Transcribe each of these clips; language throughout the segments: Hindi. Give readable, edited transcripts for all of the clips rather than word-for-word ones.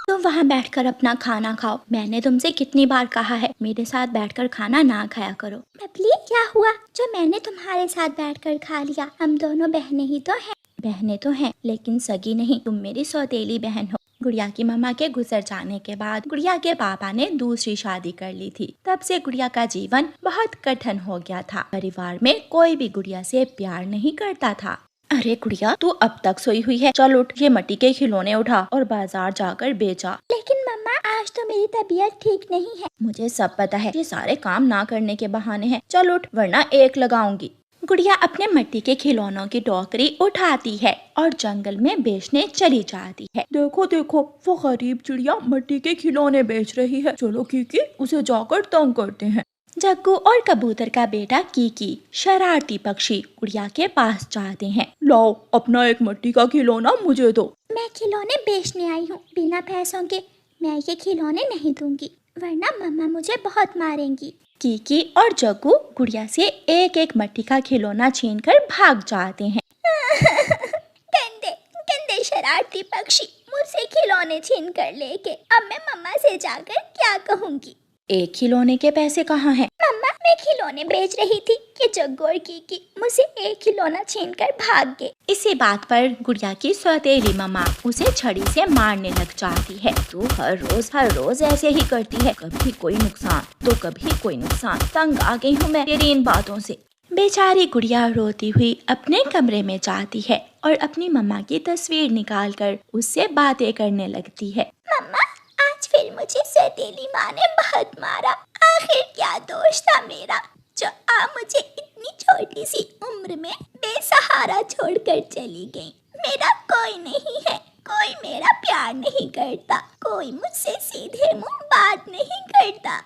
तुम वहाँ बैठकर अपना खाना खाओ। मैंने तुमसे कितनी बार कहा है मेरे साथ बैठकर खाना ना खाया करो। बबली, क्या हुआ जो मैंने तुम्हारे साथ बैठकर खा लिया? हम दोनों बहनें ही तो हैं। बहनें तो हैं लेकिन सगी नहीं। तुम मेरी सौतेली बहन हो। गुड़िया की मम्मा के गुजर जाने के बाद गुड़िया के पापा ने दूसरी शादी कर ली थी। तब से गुड़िया का जीवन बहुत कठिन हो गया था। परिवार में कोई भी गुड़िया से प्यार नहीं करता था। अरे गुड़िया, तू अब तक सोई हुई है? चल उठ, ये मिट्टी के खिलौने उठा और बाजार जाकर बेचा। लेकिन मम्मा, आज तो मेरी तबीयत ठीक नहीं है। मुझे सब पता है, ये सारे काम ना करने के बहाने हैं। चल उठ वरना एक लगाऊंगी। गुड़िया अपने मिट्टी के खिलौनों की टोकरी उठाती है और जंगल में बेचने चली जाती है। देखो देखो, वो गरीब चिड़िया मिट्टी के खिलौने बेच रही है। चलो कीकी, उसे जाकर तंग करते हैं। जग्गू और कबूतर का बेटा कीकी, शरारती पक्षी, गुड़िया के पास जाते हैं। लाओ, अपना एक मिट्टी का खिलौना मुझे दो। मैं खिलौने बेचने आई हूँ, बिना पैसों के मैं ये खिलौने नहीं दूंगी, वरना मम्मा मुझे बहुत मारेंगी। कीकी और जग्गू गुड़िया से एक एक मिट्टी का खिलौना छीनकर भाग जाते हैं। गंदे गंदे शरारती पक्षी, मुझसे खिलौने छीन कर लेके। अब मैं मम्मा से जाकर क्या कहूँगी? एक खिलौने के पैसे कहाँ हैं? मम्मा, मैं खिलौने बेच रही थी कि जग्गू और कीकी मुझसे एक खिलौना छीनकर भाग गए। इसी बात पर गुड़िया की सौतेली मम्मा उसे छड़ी से मारने लग जाती है। तू हर रोज ऐसे ही करती है, कभी कोई नुकसान तो कभी कोई नुकसान। तंग आ गई हूँ मैं तेरी इन बातों से। बेचारी गुड़िया रोती हुई अपने कमरे में जाती है और अपनी मम्मा की तस्वीर निकालकर उससे बातें करने लगती है। मम्मा, आज फिर मुझे सौतेली माँ ने बहुत मारा। आखिर क्या दोष था मेरा जो आप मुझे इतनी छोटी सी उम्र में बेसहारा छोड़कर चली गई। मेरा कोई नहीं है, कोई मेरा प्यार नहीं करता, कोई मुझसे सीधे मुंह बात नहीं करता।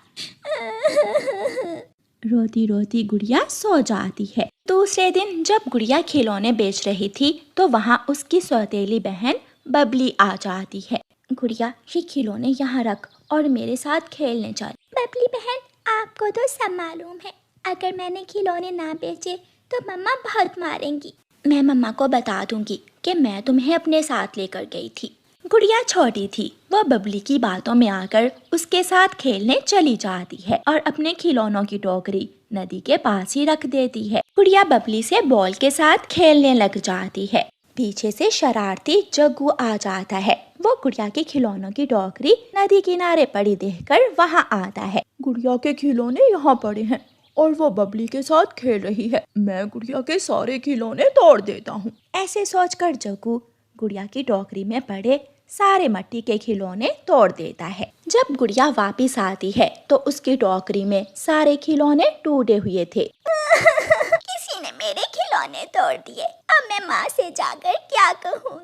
रोती रोती गुड़िया सो जाती है। दूसरे दिन जब गुड़िया खिलौने बेच रही थी तो वहाँ उसकी सौतेली बहन बबली आ जाती है। गुड़िया, ये खिलौने यहाँ रख और मेरे साथ खेलने चल। बबली बहन, आपको तो सब मालूम है, अगर मैंने खिलौने ना बेचे तो मम्मा बहुत मारेंगी। मैं मम्मा को बता दूंगी कि मैं तुम्हें अपने साथ लेकर गई थी। गुड़िया छोटी थी, वह बबली की बातों में आकर उसके साथ खेलने चली जाती है और अपने खिलौनों की टोकरी नदी के पास ही रख देती है। गुड़िया बबली से बॉल के साथ खेलने लग जाती है। पीछे से शरारती जग्गू आ जाता है। वो गुड़िया के खिलौनों की टोकरी नदी किनारे पड़ी देखकर वहाँ आता है। गुड़िया के खिलौने यहाँ पड़े हैं और वो बबली के साथ खेल रही है। मैं गुड़िया के सारे खिलौने तोड़ देता हूँ। ऐसे सोचकर जग्गू गुड़िया की टोकरी में पड़े सारे मिट्टी के खिलौने तोड़ देता है। जब गुड़िया वापस आती है तो उसकी टोकरी में सारे खिलौने टूटे हुए थे। किसी ने मेरे खिलौने तोड़ दिए, अब मैं माँ से जाकर क्या कहूँ?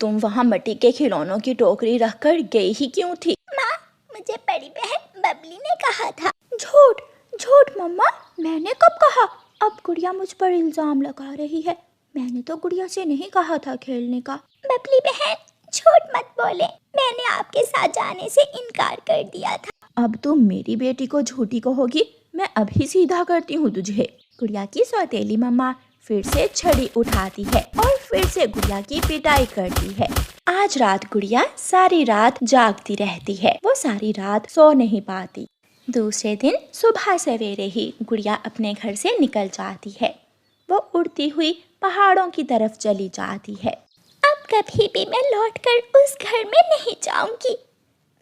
तुम वहाँ मिट्टी के खिलौनों की टोकरी रखकर गई ही क्यों थी? माँ, मुझे बड़ी बहन बबली ने कहा था। झूठ झूठ मम्मा, मैंने कब कहा? अब गुड़िया मुझ पर इल्जाम लगा रही है। मैंने तो गुड़िया से नहीं कहा था खेलने का। बबली बहन, झूठ मत बोले, मैंने आपके साथ जाने से इनकार कर दिया था। अब तुम मेरी बेटी को झूठी कहोगी? मैं अभी सीधा करती हूँ तुझे। गुड़िया की सौतेली मम्मा फिर से छड़ी उठाती है और फिर से गुड़िया की पिटाई करती है। आज रात गुड़िया सारी रात जागती रहती है। वो सारी रात सो नहीं पाती। दूसरे दिन सुबह सवेरे ही गुड़िया अपने घर से निकल जाती है। वो उड़ती हुई पहाड़ों की तरफ चली जाती है। अब कभी भी मैं लौटकर उस घर में नहीं जाऊंगी।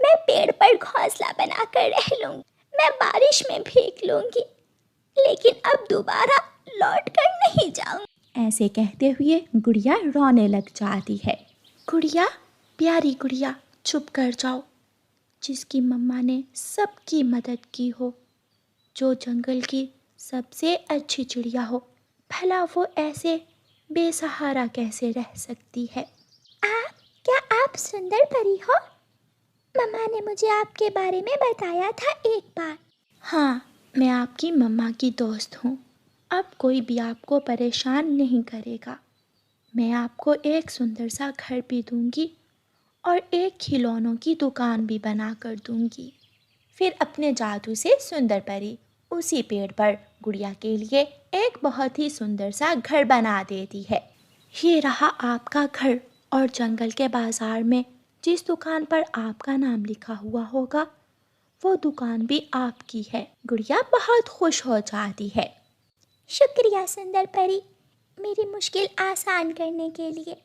मैं पेड़ पर घोंसला बनाकर रह लूंगी, मैं बारिश में भीग लूंगी, लेकिन अब दोबारा लौटकर नहीं जाऊंगी। ऐसे कहते हुए गुड़िया रोने लग जाती है। गुड़िया, प्यारी गुड़िया, चुप कर जाओ। जिसकी मम्मा ने सबकी मदद की हो, जो जंगल की सबसे अच्छी चिड़िया हो, भला वो ऐसे बेसहारा कैसे रह सकती है? क्या आप सुंदर परी हो? मम्मा ने मुझे आपके बारे में बताया था एक बार। हाँ, मैं आपकी मम्मा की दोस्त हूँ। अब कोई भी आपको परेशान नहीं करेगा। मैं आपको एक सुंदर सा घर भी दूंगी और एक खिलौनों की दुकान भी बना कर दूंगी। फिर अपने जादू से सुंदर परी उसी पेड़ पर गुड़िया के लिए एक बहुत ही सुंदर सा घर बना देती है। ये रहा आपका घर और जंगल के बाजार में जिस दुकान पर आपका नाम लिखा हुआ होगा वो दुकान भी आपकी है। गुड़िया बहुत खुश हो जाती है। शुक्रिया सुंदर परी, मेरी मुश्किल आसान करने के लिए।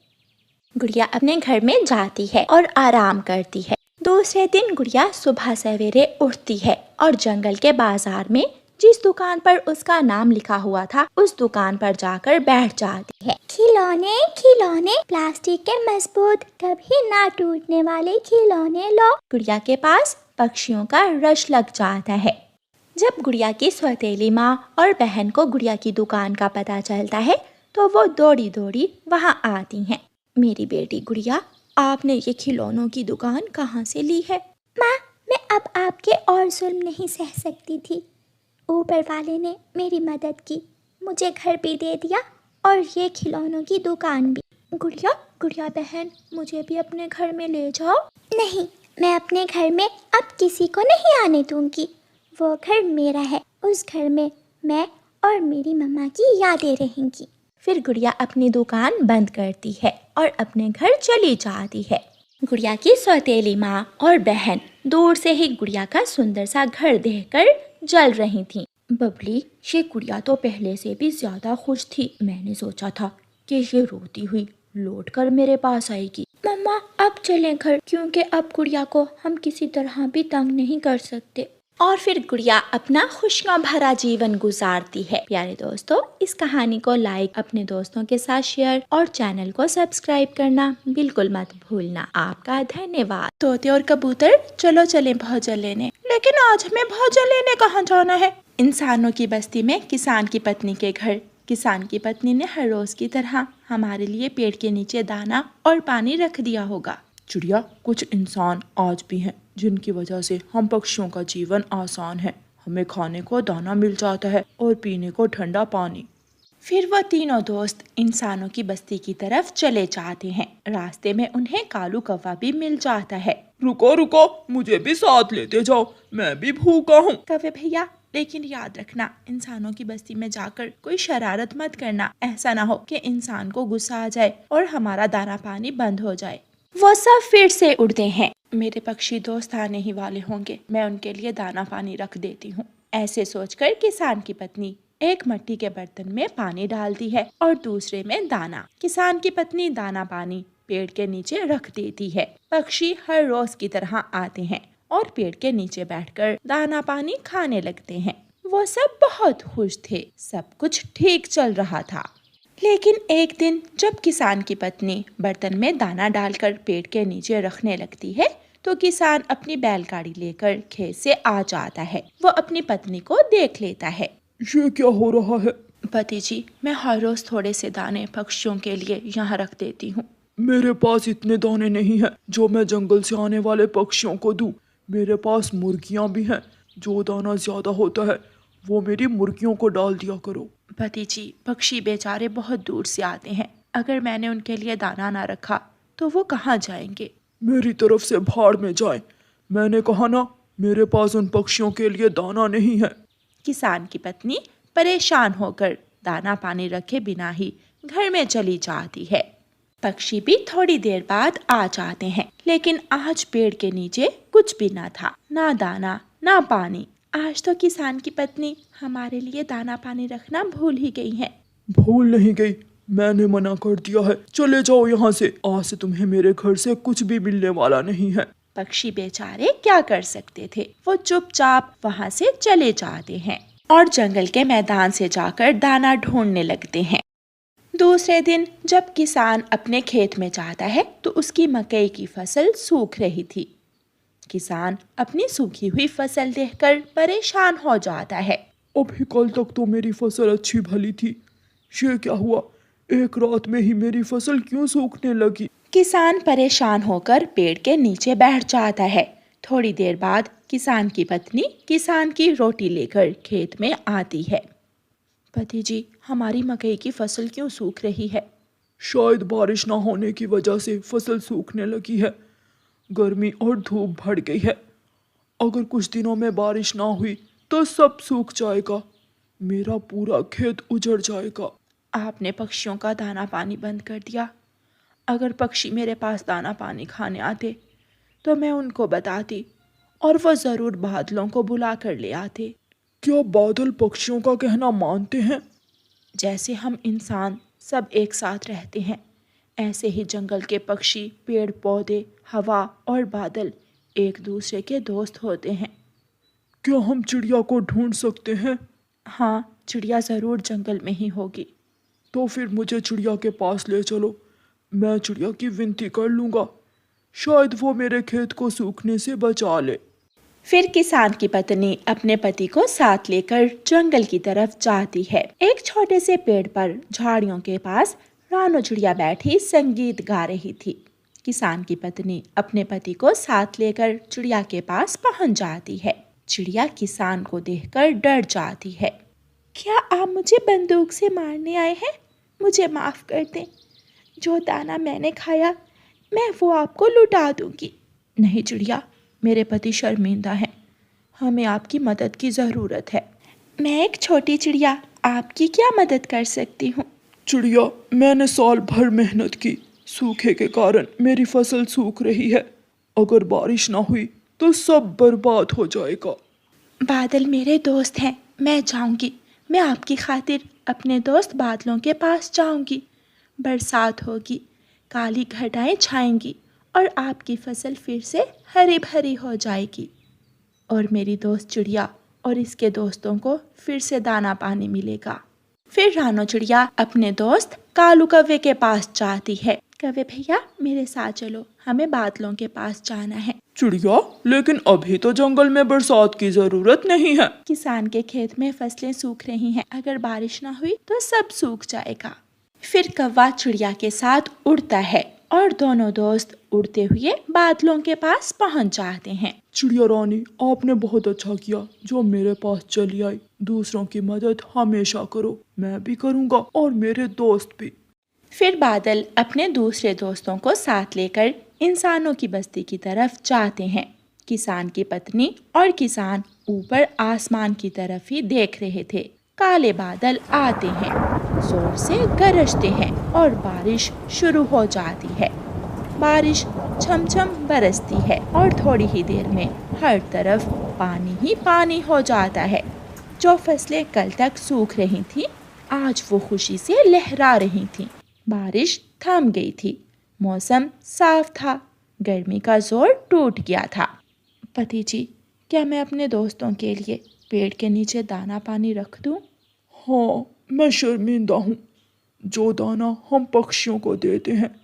गुड़िया अपने घर में जाती है और आराम करती है। दूसरे दिन गुड़िया सुबह सवेरे उठती है और जंगल के बाजार में जिस दुकान पर उसका नाम लिखा हुआ था उस दुकान पर जाकर बैठ जाती है। खिलौने खिलौने, प्लास्टिक के मजबूत, कभी ना टूटने वाले खिलौने लो। गुड़िया के पास पक्षियों का रश लग जाता है। जब गुड़िया की सौतेली माँ और बहन को गुड़िया की दुकान का पता चलता है तो वो दौड़ी दौड़ी वहाँ आती हैं। मेरी बेटी गुड़िया, आपने ये खिलौनों की दुकान कहाँ से ली है? माँ, मैं अब आपके और जुल्म नहीं सह सकती थी। ऊपर वाले ने मेरी मदद की, मुझे घर भी दे दिया और ये खिलौनों की दुकान भी। गुड़िया, गुड़िया बहन, मुझे भी अपने घर में ले जाओ। नहीं, मैं अपने घर में अब किसी को नहीं आने दूंगी। वो घर मेरा है, उस घर में मैं और मेरी मम्मा की यादें रहेंगी। फिर गुड़िया अपनी दुकान बंद करती है और अपने घर चली जाती है। गुड़िया की सौतेली माँ और बहन दूर से ही गुड़िया का सुंदर सा घर देखकर जल रही थीं। बबली, ये गुड़िया तो पहले से भी ज्यादा खुश थी। मैंने सोचा था कि ये रोती हुई लौट कर मेरे पास आएगी। मम्मा, अब चलें घर, क्योंकि अब गुड़िया को हम किसी तरह भी तंग नहीं कर सकते। और फिर गुड़िया अपना खुशियों भरा जीवन गुजारती है। प्यारे दोस्तों, इस कहानी को लाइक, अपने दोस्तों के साथ शेयर और चैनल को सब्सक्राइब करना बिल्कुल मत भूलना। आपका धन्यवाद। तोते और कबूतर, चलो चलें भोजन लेने। लेकिन आज हमें भोजन लेने कहाँ जाना है? इंसानों की बस्ती में किसान की पत्नी के घर। किसान की पत्नी ने हर रोज की तरह हमारे लिए पेड़ के नीचे दाना और पानी रख दिया होगा। चिड़िया, कुछ इंसान आज भी हैं जिनकी वजह से हम पक्षियों का जीवन आसान है। हमें खाने को दाना मिल जाता है और पीने को ठंडा पानी। फिर वो तीनों दोस्त इंसानों की बस्ती की तरफ चले जाते हैं। रास्ते में उन्हें कालू कौवा भी मिल जाता है। रुको रुको, मुझे भी साथ लेते जाओ, मैं भी भूखा हूँ। कौवे भैया, लेकिन याद रखना, इंसानों की बस्ती में जाकर कोई शरारत मत करना। ऐसा ना हो कि इंसान को गुस्सा आ जाए और हमारा दाना पानी बंद हो जाए। वो सब फिर से उड़ते हैं। मेरे पक्षी दोस्त आने ही वाले होंगे, मैं उनके लिए दाना पानी रख देती हूँ। ऐसे सोचकर किसान की पत्नी एक मिट्टी के बर्तन में पानी डालती है और दूसरे में दाना। किसान की पत्नी दाना पानी पेड़ के नीचे रख देती है। पक्षी हर रोज की तरह आते हैं और पेड़ के नीचे बैठकर दाना पानी खाने लगते हैं। वो सब बहुत खुश थे, सब कुछ ठीक चल रहा था। लेकिन एक दिन जब किसान की पत्नी बर्तन में दाना डालकर पेड़ के नीचे रखने लगती है तो किसान अपनी बैलगाड़ी लेकर खेत से आ जाता है। वो अपनी पत्नी को देख लेता है। ये क्या हो रहा है? पति जी, मैं हर रोज थोड़े से दाने पक्षियों के लिए यहाँ रख देती हूँ। मेरे पास इतने दाने नहीं हैं जो मैं जंगल से आने वाले पक्षियों को दूं। मेरे पास मुर्गियां भी हैं, जो दाना ज्यादा होता है वो मेरी मुर्गियों को डाल दिया करो। पति जी, पक्षी बेचारे बहुत दूर से आते हैं, अगर मैंने उनके लिए दाना ना रखा तो वो कहाँ जाएंगे? मेरी तरफ से भाड़ में जाए, मैंने कहा ना, मेरे पास उन पक्षियों के लिए दाना नहीं है। किसान की पत्नी परेशान होकर दाना पानी रखे बिना ही घर में चली जाती है। पक्षी भी थोड़ी देर बाद आ जाते हैं, लेकिन आज पेड़ के नीचे कुछ भी ना था, ना दाना ना पानी। आज तो किसान की पत्नी हमारे लिए दाना पानी रखना भूल ही गई है। भूल नहीं गई, मैंने मना कर दिया है, चले जाओ यहाँ से। आज से तुम्हें मेरे घर से कुछ भी मिलने वाला नहीं है। पक्षी बेचारे क्या कर सकते थे, वो चुपचाप वहाँ से चले जाते हैं और जंगल के मैदान से जाकर दाना ढूंढने लगते हैं। दूसरे दिन जब किसान अपने खेत में जाता है तो उसकी मकई की फसल सूख रही थी। किसान अपनी सूखी हुई फसल देखकर परेशान हो जाता है। अभी कल तक तो मेरी फसल अच्छी भली थी, ये क्या हुआ? एक रात में ही मेरी फसल क्यों सूखने लगी? किसान परेशान होकर पेड़ के नीचे बैठ जाता है। थोड़ी देर बाद किसान की पत्नी किसान की रोटी लेकर खेत में आती है। पति जी, हमारी मकई की फसल क्यों सूख रही है? शायद बारिश ना होने की वजह से फसल सूखने लगी है। गर्मी और धूप बढ़ गई है। अगर कुछ दिनों में बारिश ना हुई तो सब सूख जाएगा, मेरा पूरा खेत उजड़ जाएगा। आपने पक्षियों का दाना पानी बंद कर दिया। अगर पक्षी मेरे पास दाना पानी खाने आते तो मैं उनको बताती और वो ज़रूर बादलों को बुला कर ले आते। क्या बादल पक्षियों का कहना मानते हैं? जैसे हम इंसान सब एक साथ रहते हैं, ऐसे ही जंगल के पक्षी, पेड़ पौधे, हवा और बादल एक दूसरे के दोस्त होते हैं। क्या हम चिड़िया को ढूंढ सकते हैं? हाँ, चिड़िया ज़रूर जंगल में ही होगी। तो फिर मुझे चिड़िया के पास ले चलो। मैं चिड़िया की विनती कर लूँगा, शायद वो मेरे खेत को सूखने से बचा ले। फिर किसान की पत्नी अपने पति को साथ लेकर जंगल की तरफ जाती है। एक छोटे से पेड़ पर झाड़ियों के पास रानो चिड़िया बैठी संगीत गा रही थी। किसान की पत्नी अपने पति को साथ लेकर चिड़िया के पास पहुंच जाती है। चिड़िया किसान को देखकर डर जाती है। क्या आप मुझे बंदूक से मारने आए हैं? मुझे माफ कर दें। जो दाना मैंने खाया मैं वो आपको लुटा दूंगी। नहीं चिड़िया, मेरे पति शर्मिंदा हैं। हमें आपकी मदद की ज़रूरत है। मैं एक छोटी चिड़िया आपकी क्या मदद कर सकती हूँ? चिड़िया, मैंने साल भर मेहनत की, सूखे के कारण मेरी फसल सूख रही है। अगर बारिश ना हुई तो सब बर्बाद हो जाएगा। बादल मेरे दोस्त हैं, मैं जाऊंगी। मैं आपकी खातिर अपने दोस्त बादलों के पास जाऊंगी। बरसात होगी, काली घटाएं छाएंगी और आपकी फसल फिर से हरी भरी हो जाएगी। और मेरी दोस्त चिड़िया और इसके दोस्तों को फिर से दाना पानी मिलेगा। फिर रानो चिड़िया अपने दोस्त कालू कौवे के पास जाती है। कौवे भैया, मेरे साथ चलो, हमें बादलों के पास जाना है। चिड़िया, लेकिन अभी तो जंगल में बरसात की जरूरत नहीं है। किसान के खेत में फसलें सूख रही हैं, अगर बारिश ना हुई तो सब सूख जाएगा। फिर कौवा चिड़िया के साथ उड़ता है और दोनों दोस्त उड़ते हुए बादलों के पास पहुंच जाते हैं। चिड़िया रानी, आपने बहुत अच्छा किया जो मेरे पास चली आई। दूसरों की मदद हमेशा करो, मैं भी करूँगा और मेरे दोस्त भी। फिर बादल अपने दूसरे दोस्तों को साथ लेकर इंसानों की बस्ती की तरफ जाते हैं। किसान की पत्नी और किसान ऊपर आसमान की तरफ ही देख रहे थे। काले बादल आते हैं, जोर से गरजते हैं और बारिश शुरू हो जाती है। बारिश छमछम बरसती है और थोड़ी ही देर में हर तरफ पानी ही पानी हो जाता है। जो फसलें कल तक सूख रही थीं, आज वो खुशी से लहरा रही थीं। बारिश थम गई थी, मौसम साफ था, गर्मी का जोर टूट गया था। पति जी, क्या मैं अपने दोस्तों के लिए पेड़ के नीचे दाना पानी रख दूं? हाँ, मैं शर्मिंदा हूँ। जो दाना हम पक्षियों को देते हैं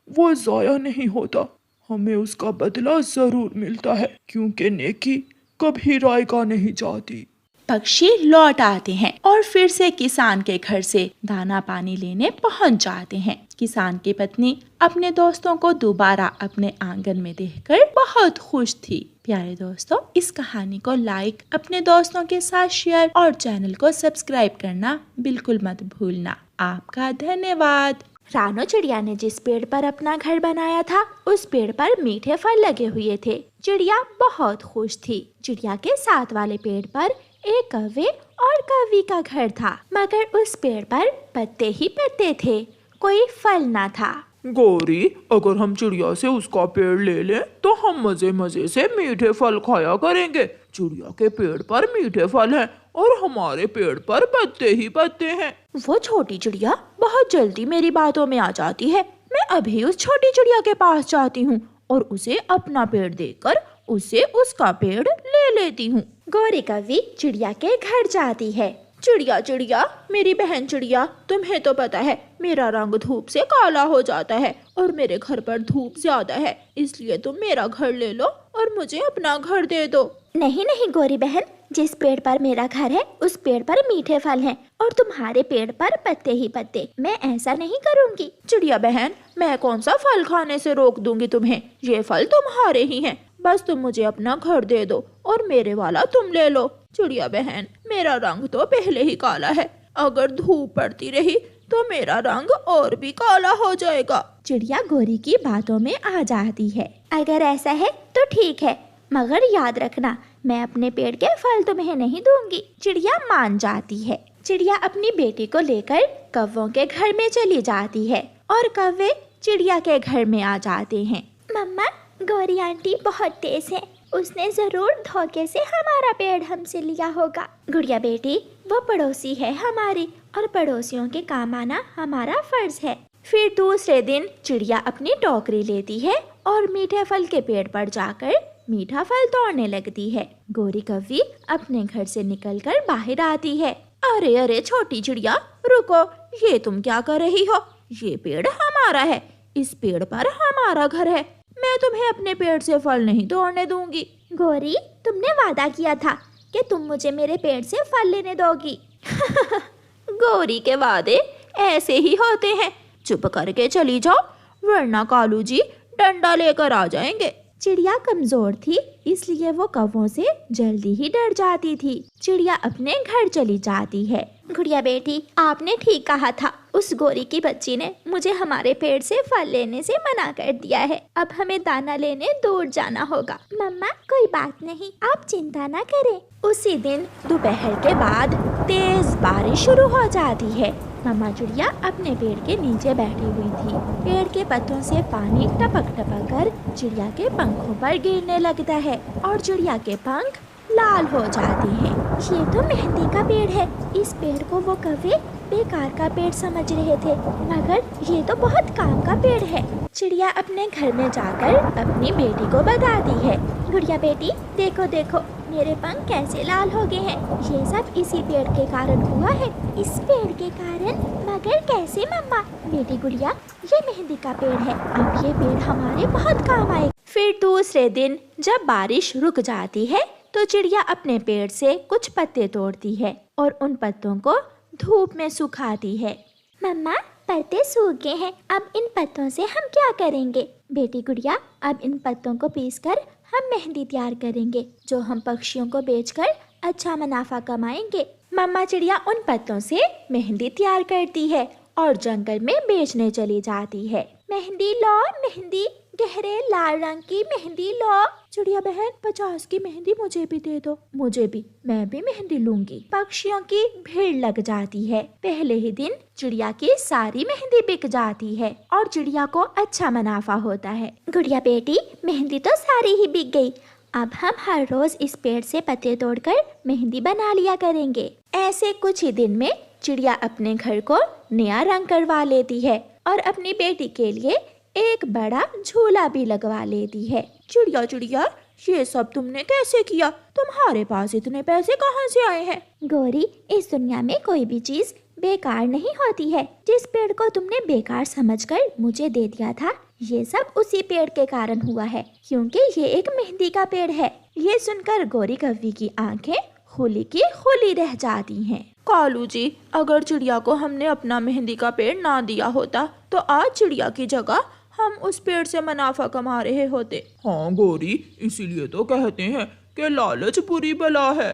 वो ज़ाया नहीं होता, हमें उसका बदला ज़रूर मिलता है, क्योंकि नेकी कभी रायगा नहीं जाती। पक्षी लौट आते हैं और फिर से किसान के घर से दाना पानी लेने पहुंच जाते हैं। किसान की पत्नी अपने दोस्तों को दोबारा अपने आंगन में देखकर बहुत खुश थी। प्यारे दोस्तों, इस कहानी को लाइक, अपने दोस्तों के साथ शेयर और चैनल को सब्सक्राइब करना बिल्कुल मत भूलना। आपका धन्यवाद। रानो चिड़िया ने जिस पेड़ पर अपना घर बनाया था, उस पेड़ पर मीठे फल लगे हुए थे। चिड़िया बहुत खुश थी। चिड़िया के साथ वाले पेड़ पर एक कौवे और कौवी का घर था, मगर उस पेड़ पर पत्ते ही पत्ते थे, कोई फल ना था। गौरी, अगर हम चिड़िया से उसका पेड़ ले लें तो हम मजे मजे से मीठे फल खाया करेंगे। चिड़िया के पेड़ पर मीठे फल हैं और हमारे पेड़ पर पत्ते ही पत्ते हैं। वो छोटी चिड़िया बहुत जल्दी मेरी बातों में आ जाती है। मैं अभी उस छोटी चिड़िया के पास जाती हूँ और उसे अपना पेड़ देकर उसे उसका पेड़ ले लेती हूँ। गौरी कौवी चिड़िया के घर जाती है। चिड़िया चिड़िया, मेरी बहन चिड़िया, तुम्हें तो पता है मेरा रंग धूप से काला हो जाता है और मेरे घर पर धूप ज्यादा है, इसलिए तुम मेरा घर ले लो और मुझे अपना घर दे दो। नहीं नहीं गौरी बहन, जिस पेड़ पर मेरा घर है उस पेड़ पर मीठे फल हैं और तुम्हारे पेड़ पर पत्ते ही पत्ते। मैं ऐसा नहीं करूँगी। चिड़िया बहन, मैं कौन सा फल खाने से रोक दूंगी तुम्हें? ये फल तुम्हारे ही हैं, बस तुम मुझे अपना घर दे दो और मेरे वाला तुम ले लो। चिड़िया बहन, मेरा रंग तो पहले ही काला है, अगर धूप पड़ती रही तो मेरा रंग और भी काला हो जाएगा। चिड़िया गौरी की बातों में आ जाती है। अगर ऐसा है तो ठीक है, मगर याद रखना मैं अपने पेड़ के फल तुम्हें नहीं दूंगी। चिड़िया मान जाती है। चिड़िया अपनी बेटी को लेकर कौवों के घर में चली जाती है और कौवे चिड़िया के घर में आ जाते हैं। मम्मा, गौरी आंटी बहुत तेज है, उसने जरूर धोखे से हमारा पेड़ हमसे लिया होगा। गुड़िया बेटी, वो पड़ोसी है हमारी और पड़ोसियों के काम आना हमारा फर्ज है। फिर दूसरे दिन चिड़िया अपनी टोकरी लेती है और मीठे फल के पेड़ पर जाकर मीठा फल तोड़ने लगती है। गौरी कव्वी अपने घर से निकलकर बाहर आती है। अरे अरे छोटी चिड़िया, रुको, ये तुम क्या कर रही हो? ये पेड़ हमारा है, इस पेड़ पर हमारा घर है, मैं तुम्हें अपने पेड़ से फल नहीं तोड़ने दूंगी। गौरी, तुमने वादा किया था कि तुम मुझे मेरे पेड़ से फल लेने दोगी। गौरी के वादे ऐसे ही होते हैं, चुप करके चली जाओ वरना कालू जी डंडा लेकर आ जाएंगे। चिड़िया कमजोर थी, इसलिए वो कौवों से जल्दी ही डर जाती थी। चिड़िया अपने घर चली जाती है। गुड़िया बेटी, आपने ठीक कहा था, उस गोरी की बच्ची ने मुझे हमारे पेड़ से फल लेने से मना कर दिया है। अब हमें दाना लेने दूर जाना होगा। मम्मा, कोई बात नहीं, आप चिंता ना करें। उसी दिन दोपहर के बाद तेज बारिश शुरू हो जाती है। मम्मा चिड़िया अपने पेड़ के नीचे बैठी हुई थी। पेड़ के पत्तों से पानी टपक टपक कर चिड़िया के पंखों पर गिरने लगता है और चिड़िया के पंख लाल हो जाते हैं। ये तो मेहंदी का पेड़ है। इस पेड़ को वो कौवे बेकार का पेड़ समझ रहे थे, मगर ये तो बहुत काम का पेड़ है। चिड़िया अपने घर में जाकर अपनी बेटी को बताती है। गुड़िया बेटी, देखो देखो, मेरे पंख कैसे लाल हो गए हैं। ये सब इसी पेड़ के कारण हुआ है। इस पेड़ के कारण? मगर कैसे मम्मा? बेटी गुड़िया, ये मेहंदी का पेड़ है, अब ये पेड़ हमारे बहुत काम आएगा। फिर दूसरे दिन जब बारिश रुक जाती है तो चिड़िया अपने पेड़ से कुछ पत्ते तोड़ती है और उन पत्तों को धूप में सुखाती है। मम्मा, पत्ते सूख गए हैं, अब इन पत्तों से हम क्या करेंगे? बेटी गुड़िया, अब इन पत्तों को पीसकर हम मेहंदी तैयार करेंगे, जो हम पक्षियों को बेचकर अच्छा मुनाफा कमाएंगे। मम्मा चिड़िया उन पत्तों से मेहंदी तैयार करती है और जंगल में बेचने चली जाती है। मेहंदी लो, मेहंदी, गहरे लाल रंग की मेहंदी लो। चिड़िया बहन, 50 की मेहंदी मुझे भी दे दो। मुझे भी, मैं भी मेहंदी लूंगी। पक्षियों की भीड़ लग जाती है। पहले ही दिन चिड़िया की सारी मेहंदी बिक जाती है और चिड़िया को अच्छा मुनाफा होता है। गुड़िया बेटी, मेहंदी तो सारी ही बिक गई। अब हम हर रोज इस पेड़ से पत्ते तोड़कर मेहंदी बना लिया करेंगे। ऐसे कुछ ही दिन में चिड़िया अपने घर को नया रंग करवा लेती है और अपनी बेटी के लिए एक बड़ा झूला भी लगवा लेती है। चिड़िया चिड़िया, ये सब तुमने कैसे किया? तुम्हारे पास इतने पैसे कहाँ से आए हैं? गौरी, इस दुनिया में कोई भी चीज बेकार नहीं होती है। जिस पेड़ को तुमने बेकार समझकर मुझे दे दिया था, ये सब उसी पेड़ के कारण हुआ है, क्योंकि ये एक मेहंदी का पेड़ है। ये सुनकर गौरी कव्वी की आंखें खुली की खुली रह जाती हैं। कालू जी, अगर चिड़िया को हमने अपना मेहंदी का पेड़ ना दिया होता तो आज चिड़िया की जगह हम उस पेड़ से मुनाफा कमा रहे होते। हाँ गौरी, इसीलिए तो कहते हैं कि लालच बुरी बला है।